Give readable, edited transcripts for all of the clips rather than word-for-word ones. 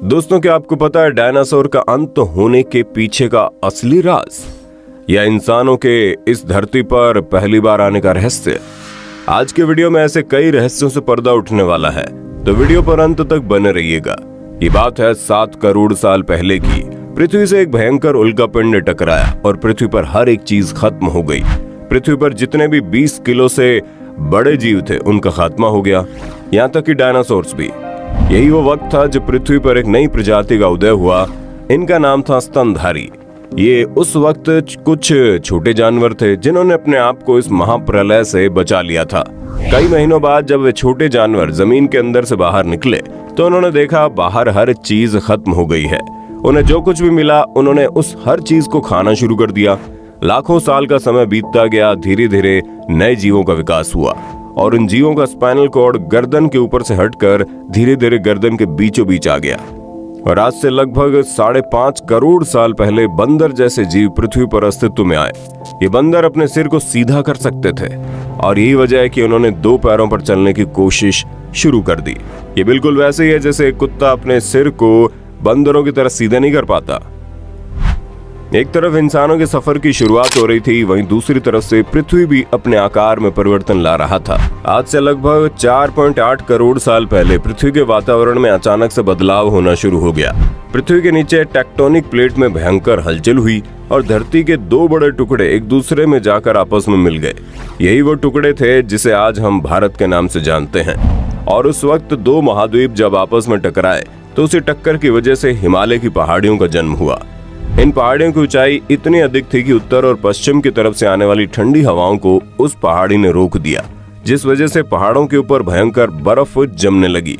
दोस्तों, क्या आपको पता है डायनासोर का अंत होने के पीछे का असली राज या इंसानों के इस धरती पर पहली बार आने का रहस्य? आज के वीडियो में ऐसे कई रहस्यों से पर्दा उठने वाला है, तो वीडियो पर अंत तक बने रहिएगा। ये बात है 7 करोड़ साल पहले की। पृथ्वी से एक भयंकर उल्कापिंड टकराया और पृथ्वी पर हर एक चीज खत्म हो गई। पृथ्वी पर जितने भी 20 किलो से बड़े जीव थे उनका खात्मा हो गया, यहाँ तक कि डायनासोर्स भी। यही वो वक्त था जब पृथ्वी पर एक नई प्रजाति का उदय हुआ। इनका नाम था स्तनधारी। ये उस वक्त कुछ छोटे जानवर थे जिन्होंने अपने आप को इस महाप्रलय से बचा लिया था। कई महीनों बाद जब वे छोटे जानवर जमीन के अंदर से बाहर निकले तो उन्होंने देखा बाहर हर चीज खत्म हो गई है। उन्हें जो कुछ भी मिला उन्होंने उस हर चीज को खाना शुरू कर दिया। लाखों साल का समय बीतता गया, धीरे धीरे नए जीवों का विकास हुआ और उन जीवों का स्पाइनल कॉर्ड गर्दन के ऊपर से हटकर धीरे धीरे गर्दन के बीचों बीच आ गया। और आज से लगभग 5.5 करोड़ साल पहले बंदर जैसे जीव पृथ्वी पर अस्तित्व में आए। ये बंदर अपने सिर को सीधा कर सकते थे और यही वजह है कि उन्होंने 2 पैरों पर चलने की कोशिश शुरू कर दी। ये बिल्कुल वैसे ही है जैसे एक कुत्ता अपने सिर को बंदरों की तरह सीधा नहीं कर पाता। एक तरफ इंसानों के सफर की शुरुआत हो रही थी, वहीं दूसरी तरफ से पृथ्वी भी अपने आकार में परिवर्तन ला रहा था। आज से लगभग 4.8 करोड़ साल पहले पृथ्वी के वातावरण में अचानक से बदलाव होना शुरू हो गया। पृथ्वी के नीचे टेक्टोनिक प्लेट में भयंकर हलचल हुई और धरती के 2 बड़े टुकड़े एक दूसरे में जाकर आपस में मिल गए। यही वो टुकड़े थे जिसे आज हम भारत के नाम से जानते हैं। और उस वक्त 2 महाद्वीप जब आपस में टकराए तो उसी टक्कर की वजह से हिमालय की पहाड़ियों का जन्म हुआ। इन पहाड़ियों की ऊंचाई इतनी अधिक थी कि उत्तर और पश्चिम की तरफ से आने वाली ठंडी हवाओं को उस पहाड़ी ने रोक दिया, जिस वजह से पहाड़ों के ऊपर भयंकर बर्फ जमने लगी।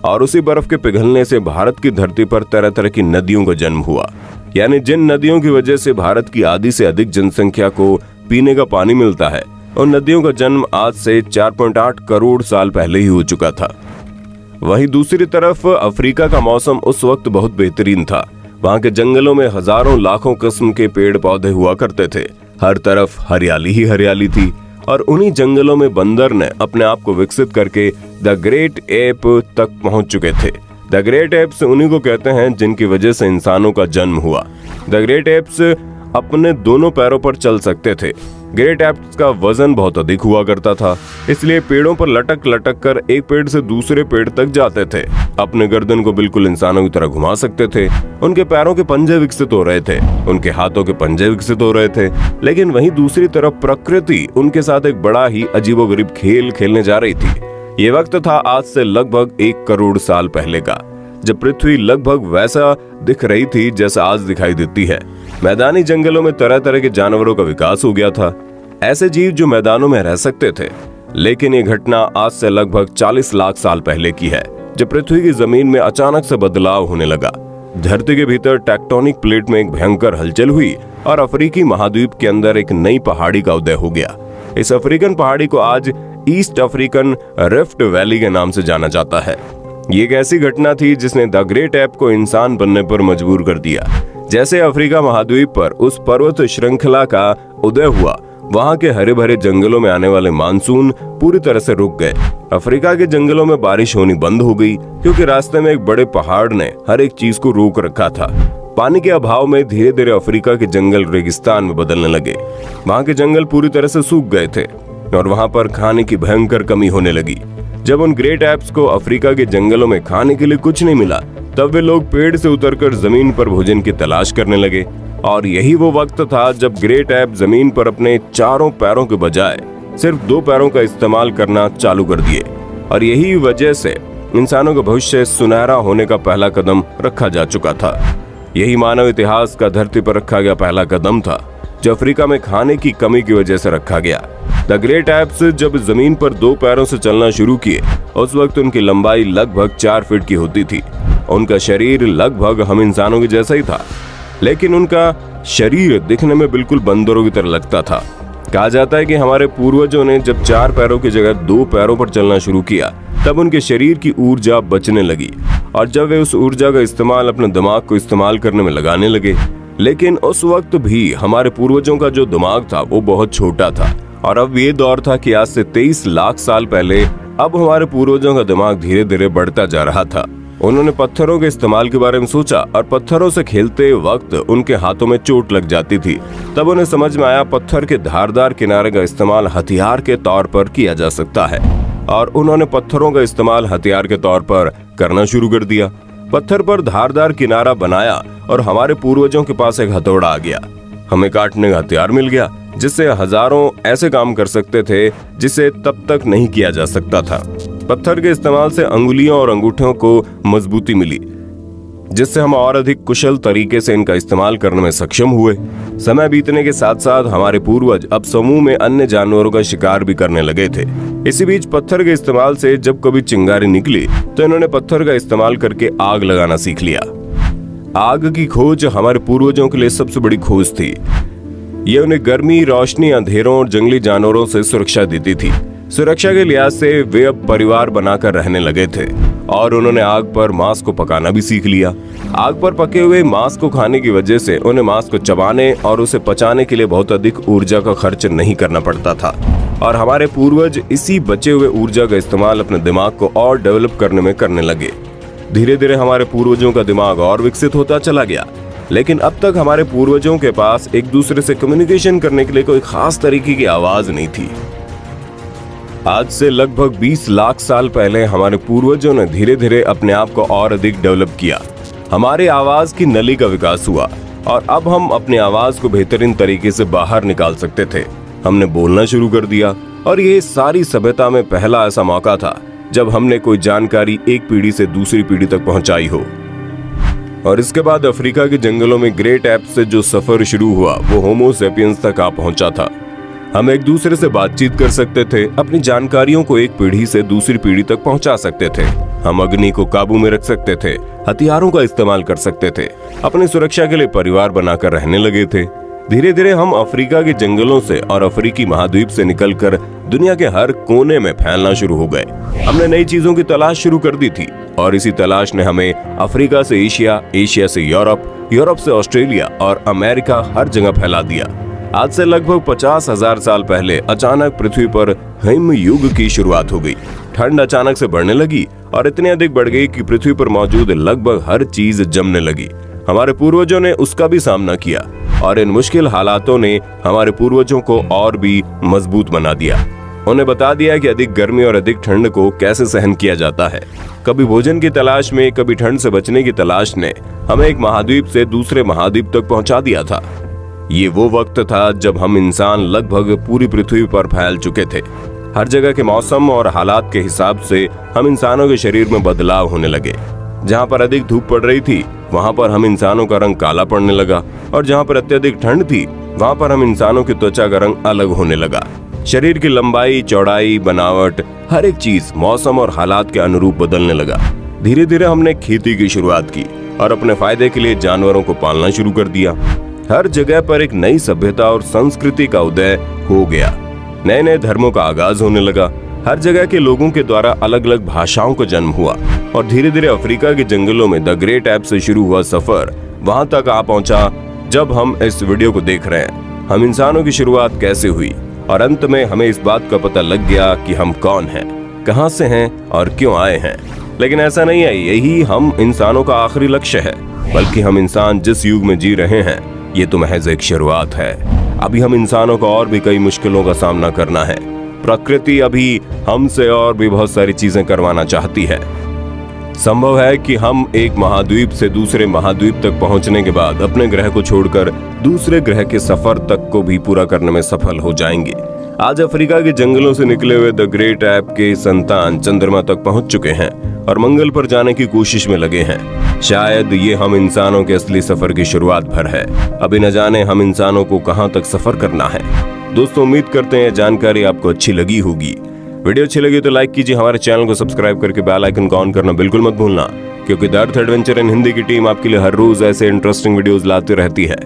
और उसी बर्फ के पिघलने से भारत की धरती पर तरह तरह की नदियों का जन्म हुआ। यानी जिन नदियों की वजह से भारत की आधी से अधिक जनसंख्या को पीने का पानी मिलता है, उन नदियों का जन्म आज से 4.8 करोड़ साल पहले ही हो चुका था। वहीं दूसरी तरफ अफ्रीका का मौसम उस वक्त बहुत बेहतरीन था। वहाँ के जंगलों में हजारों लाखों किस्म के पेड़ पौधे हुआ करते थे। हर तरफ हरियाली ही हरियाली थी और उन्हीं जंगलों में बंदर ने अपने आप को विकसित करके द ग्रेट एप तक पहुंच चुके थे। द ग्रेट एप्स उन्हीं को कहते हैं जिनकी वजह से इंसानों का जन्म हुआ। द ग्रेट एप्स अपने दोनों पैरों पर चल सकते थे। ग्रेट एप्स का वजन बहुत अधिक हुआ करता था, इसलिए पेड़ों पर लटक लटक कर एक पेड़ से दूसरे पेड़ तक जाते थे। अपने गर्दन को बिल्कुल इंसानों की तरह घुमा सकते थे। उनके पैरों के पंजे विकसित हो रहे थे, उनके हाथों के पंजे विकसित हो रहे थे। लेकिन वहीं दूसरी तरफ प्रकृति उनके साथ एक बड़ा ही अजीबोगरीब खेल खेलने जा रही थी। ये वक्त था आज से लगभग 1 करोड़ साल पहले का, जब पृथ्वी लगभग वैसा दिख रही थी जैसा आज दिखाई देती है। मैदानी जंगलों में तरह तरह के जानवरों का विकास हो गया था, ऐसे जीव जो मैदानों में रह सकते थे। लेकिन ये घटना आज से लगभग 40 लाख साल पहले की है, जब पृथ्वी की जमीन में अचानक से बदलाव होने लगा। धरती के भीतर टेक्टोनिक प्लेट में एक भयंकर हलचल हुई और अफ्रीकी महाद्वीप के अंदर एक नई पहाड़ी का उदय हो गया। इस अफ्रीकन पहाड़ी को आज ईस्ट अफ्रीकन रिफ्ट वैली के नाम से जाना जाता है। ये एक ऐसी घटना थी जिसने द ग्रेट एप को इंसान बनने पर मजबूर कर दिया। जैसे अफ्रीका महाद्वीप पर उस पर्वत श्रृंखला का उदय हुआ, वहाँ के हरे भरे जंगलों में आने वाले मानसून पूरी तरह से रुक गए। अफ्रीका के जंगलों में बारिश होनी बंद हो गई क्योंकि रास्ते में एक बड़े पहाड़ ने हर एक चीज को रोक रखा था। पानी के अभाव में धीरे धीरे अफ्रीका के जंगल रेगिस्तान में बदलने लगे। वहाँ के जंगल पूरी तरह से सूख गए थे और वहाँ पर खाने की भयंकर कमी होने लगी। जब उन ग्रेट एप्स को अफ्रीका के जंगलों में खाने के लिए कुछ नहीं मिला, तब वे लोग पेड़ से उतरकर जमीन पर भोजन की तलाश करने लगे। और यही वो वक्त था जब ग्रेट एप जमीन पर अपने 4 पैरों के बजाय सिर्फ 2 पैरों का इस्तेमाल करना चालू कर दिए। और यही वजह से इंसानों का भविष्य सुनहरा होने का पहला कदम रखा जा चुका था। यही मानव इतिहास का धरती पर रखा गया पहला कदम था, जो अफ्रीका में खाने की कमी की वजह से रखा गया। द ग्रेट एप्स जब जमीन पर 2 पैरों से चलना शुरू किए, उस वक्त उनकी लंबाई लगभग 4 फीट की होती थी। उनका शरीर लगभग हम इंसानों के जैसा ही था, लेकिन उनका शरीर दिखने में बिल्कुल बंदरों की तरह लगता था। कहा जाता है कि हमारे पूर्वजों ने जब 4 पैरों की जगह 2 पैरों पर चलना शुरू किया, तब उनके शरीर की ऊर्जा बचने लगी और जब वे उस ऊर्जा का इस्तेमाल अपने दिमाग को इस्तेमाल करने में लगाने लगे। लेकिन उस वक्त भी हमारे पूर्वजों का जो दिमाग था वो बहुत छोटा था। और अब ये दौर था कि आज से 23 लाख साल पहले अब हमारे पूर्वजों का दिमाग धीरे धीरे बढ़ता जा रहा था। उन्होंने पत्थरों के इस्तेमाल के बारे में सोचा और पत्थरों से खेलते वक्त उनके हाथों में चोट लग जाती थी। तब उन्हें समझ में आया पत्थर के धारदार किनारे का इस्तेमाल हथियार के तौर पर किया जा सकता है और उन्होंने पत्थरों का इस्तेमाल हथियार के तौर पर करना शुरू कर दिया। पत्थर पर धारदार किनारा बनाया और हमारे पूर्वजों के पास एक हथौड़ा आ गया। हमें काटने का हथियार मिल गया जिससे हजारों ऐसे काम कर सकते थे जिसे तब तक नहीं किया जा सकता था। पत्थर के इस्तेमाल से अंगुलियों और अंगूठों को मजबूती मिली जिससे हम और अधिक कुशल तरीके से इनका इस्तेमाल करने में सक्षम हुए। समय बीतने के साथ साथ हमारे पूर्वज अब समूह में अन्य जानवरों का शिकार भी करने लगे थे। इसी बीच पत्थर के इस्तेमाल से जब कभी चिंगारी निकली तो इन्होंने पत्थर का इस्तेमाल करके आग लगाना सीख लिया। आग की खोज हमारे पूर्वजों के लिए सबसे बड़ी खोज थी। ये उन्हें गर्मी, रोशनी, अंधेरों और जंगली जानवरों से सुरक्षा देती थी। सुरक्षा के लिहाज से वे अब परिवार बनाकर रहने लगे थे और उन्होंने आग पर मांस को पकाना भी सीख लिया। आग पर पके हुए मांस को खाने की वजह से उन्हें मांस को चबाने और उसे पचाने के लिए बहुत अधिक ऊर्जा का खर्च नहीं करना पड़ता था और हमारे पूर्वज इसी बचे हुए ऊर्जा का इस्तेमाल अपने दिमाग को और डेवलप करने में करने लगे। धीरे धीरे हमारे पूर्वजों का दिमाग और विकसित होता चला गया, लेकिन अब तक हमारे पूर्वजों के पास एक दूसरे से कम्युनिकेशन करने के लिए कोई खास तरीके की आवाज नहीं थी। आज से लगभग 20 लाख साल पहले हमारे पूर्वजों ने धीरे धीरे अपने आप को और अधिक डेवलप किया। हमारे आवाज की नली का विकास हुआ और अब हम अपनी आवाज को बेहतरीन तरीके से बाहर निकाल सकते थे। हमने बोलना शुरू कर दिया और ये सारी सभ्यता में पहला ऐसा मौका था जब हमने कोई जानकारी एक पीढ़ी से दूसरी पीढ़ी तक पहुंचाई हो। और इसके बाद अफ्रीका के जंगलों में ग्रेट एप्स से जो सफर शुरू हुआ वो होमो सेपियंस तक आ पहुंचा था। हम एक दूसरे से बातचीत कर सकते थे, अपनी जानकारियों को एक पीढ़ी से दूसरी पीढ़ी तक पहुंचा सकते थे। हम अग्नि को काबू में रख सकते थे, हथियारों का इस्तेमाल कर सकते थे, अपनी सुरक्षा के लिए परिवार बनाकर रहने लगे थे। धीरे धीरे हम अफ्रीका के जंगलों से और अफ्रीकी महाद्वीप से निकलकर दुनिया के हर कोने में फैलना शुरू हो गए। हमने नई चीजों की तलाश शुरू कर दी थी और इसी तलाश ने हमें अफ्रीका से एशिया, एशिया से यूरोप, यूरोप से ऑस्ट्रेलिया और अमेरिका हर जगह फैला दिया। आज से लगभग 50,000 साल पहले अचानक पृथ्वी पर हिम युग की शुरुआत हो गई। ठंड अचानक से बढ़ने लगी और इतनी अधिक बढ़ गई कि पृथ्वी पर मौजूद लगभग हर चीज जमने लगी। हमारे पूर्वजों ने उसका भी सामना किया और इन मुश्किल हालातों ने हमारे पूर्वजों को और भी मजबूत बना दिया। उन्हें बता दिया कि अधिक गर्मी और अधिक ठंड को कैसे सहन किया जाता है। कभी भोजन की तलाश में, कभी ठंड से बचने की तलाश ने हमें एक महाद्वीप से दूसरे महाद्वीप तक पहुंचा दिया था। ये वो वक्त था जब हम इंसान लगभग पूरी पृथ्वी पर फैल चुके थे। हर जगह के मौसम और हालात के हिसाब से हम इंसानों के शरीर में बदलाव होने लगे। जहाँ पर अधिक धूप पड़ रही थी वहाँ पर हम इंसानों का रंग काला पड़ने लगा और जहाँ पर अत्यधिक ठंड थी वहाँ पर हम इंसानों की त्वचा का रंग अलग होने लगा। शरीर की लंबाई, चौड़ाई, बनावट, हर एक चीज मौसम और हालात के अनुरूप बदलने लगा। धीरे धीरे हमने खेती की शुरुआत की और अपने फायदे के लिए जानवरों को पालना शुरू कर दिया। हर जगह पर एक नई सभ्यता और संस्कृति का उदय हो गया। नए नए धर्मों का आगाज होने लगा। हर जगह के लोगों के द्वारा अलग अलग भाषाओं का जन्म हुआ और धीरे धीरे अफ्रीका के जंगलों में द ग्रेट एप से शुरू हुआ सफर वहां तक आ पहुंचा जब हम इस वीडियो को देख रहे हैं। हम इंसानों की शुरुआत कैसे हुई और अंत में हमें इस बात का पता लग गया कि हम कौन हैं, कहां से हैं और क्यों आए हैं। लेकिन ऐसा नहीं है यही हम इंसानों का आखिरी लक्ष्य है, बल्कि हम इंसान जिस युग में जी रहे हैं ये तो महज एक शुरुआत है। अभी हम इंसानों को और भी कई मुश्किलों का सामना करना है। प्रकृति अभी हमसे और भी बहुत सारी चीजें करवाना चाहती है। संभव है कि हम एक महाद्वीप से दूसरे महाद्वीप तक पहुंचने के बाद अपने ग्रह को छोड़कर दूसरे ग्रह के सफर तक को भी पूरा करने में सफल हो जाएंगे। आज अफ्रीका के जंगलों से निकले हुए द ग्रेट एप के संतान चंद्रमा तक पहुंच चुके हैं और मंगल पर जाने की कोशिश में लगे हैं। शायद ये हम इंसानों के असली सफर की शुरुआत भर है। अभी न जाने हम इंसानों को कहां तक सफर करना है। दोस्तों, उम्मीद करते हैं जानकारी आपको अच्छी लगी होगी। वीडियो अच्छी लगी तो लाइक कीजिए, हमारे चैनल को सब्सक्राइब करके बेल आइकन को ऑन करना बिल्कुल मत भूलना, क्योंकि the earth adventure in Hindi की टीम आपके लिए हर रोज ऐसे इंटरेस्टिंग वीडियोस लाती रहती है।